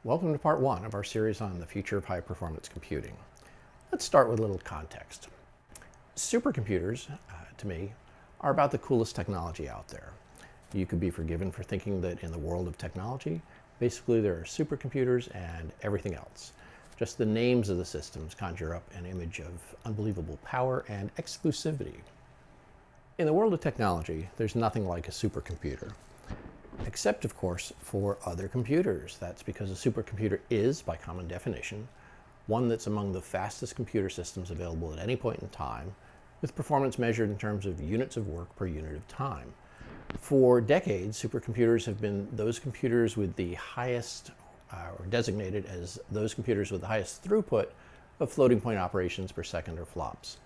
Welcome to part one of our series on the future of high-performance computing. Let's start with a little context. Supercomputers, to me, are about the coolest technology out there. You could be forgiven for thinking that in the world of technology, basically there are supercomputers and everything else. Just the names of the systems conjure up an image of unbelievable power and exclusivity. In the world of technology, there's nothing like a supercomputer. Except, of course, for other computers. That's because a supercomputer is, by common definition, one that's among the fastest computer systems available at any point in time, with performance measured in terms of units of work per unit of time. For decades, supercomputers have been those computers with the highest, or designated as those computers with the highest throughput of floating point operations per second, or flops.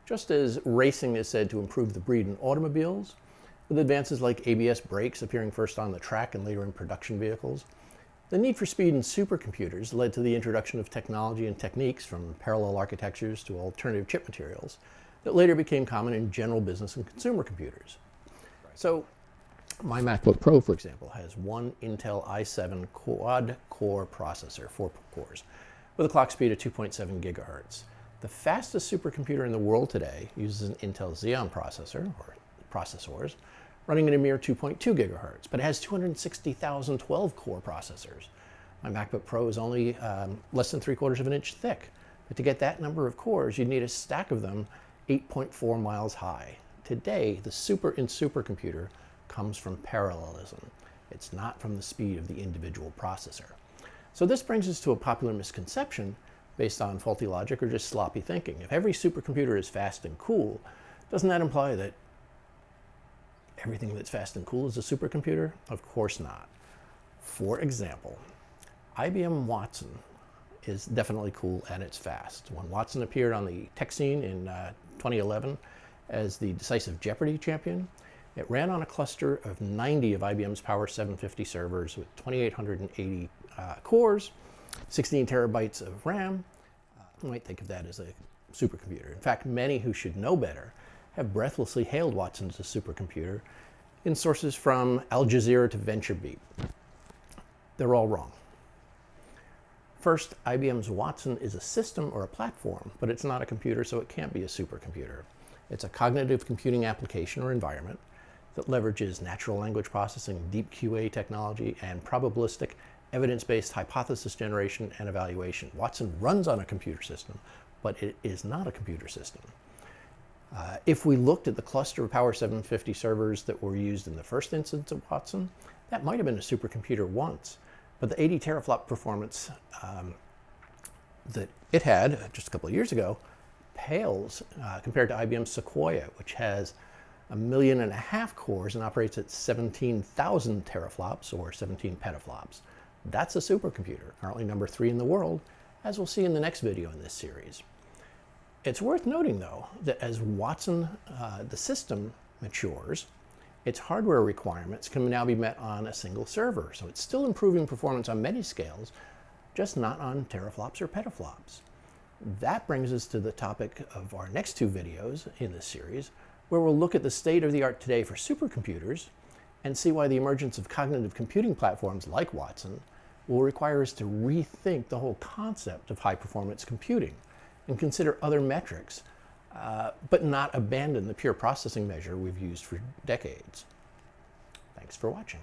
Just as racing is said to improve the breed in automobiles, with advances like ABS brakes appearing first on the track and later in production vehicles, the need for speed in supercomputers led to the introduction of technology and techniques from parallel architectures to alternative chip materials that later became common in general business and consumer computers. So, my MacBook Pro, for example, has one Intel i7 quad-core processor, 4 cores, with a clock speed of 2.7 gigahertz. The fastest supercomputer in the world today uses an Intel Xeon processor, or processors, running at a mere 2.2 gigahertz, but it has 260,000 12-core processors. My MacBook Pro is only less than 3/4 of an inch thick, but to get that number of cores, you'd need a stack of them 8.4 miles high. Today, the super in supercomputer comes from parallelism. It's not from the speed of the individual processor. So this brings us to a popular misconception based on faulty logic or just sloppy thinking. If every supercomputer is fast and cool, doesn't that imply that everything that's fast and cool is a supercomputer? Of course not. For example, IBM Watson is definitely cool and it's fast. When Watson appeared on the tech scene in 2011 as the decisive Jeopardy champion, it ran on a cluster of 90 of IBM's Power 750 servers with 2,880 cores, 16 terabytes of RAM. You might think of that as a supercomputer. In fact, many who should know better have breathlessly hailed Watson as a supercomputer in sources from Al Jazeera to VentureBeat. They're all wrong. First, IBM's Watson is a system or a platform, but it's not a computer, so it can't be a supercomputer. It's a cognitive computing application or environment that leverages natural language processing, deep QA technology, and probabilistic evidence-based hypothesis generation and evaluation. Watson runs on a computer system, but it is not a computer system. If we looked at the cluster of Power 750 servers that were used in the first instance of Watson, that might have been a supercomputer once, but the 80 teraflop performance that it had just a couple of years ago pales compared to IBM's Sequoia, which has 1.5 million cores and operates at 17,000 teraflops or 17 petaflops. That's a supercomputer, currently number 3 in the world, as we'll see in the next video in this series. It's worth noting, though, that as Watson, the system, matures, its hardware requirements can now be met on a single server. So it's still improving performance on many scales, just not on teraflops or petaflops. That brings us to the topic of our next 2 videos in this series, where we'll look at the state of the art today for supercomputers and see why the emergence of cognitive computing platforms like Watson will require us to rethink the whole concept of high-performance computing and consider other metrics, but not abandon the pure processing measure we've used for decades. Thanks for watching.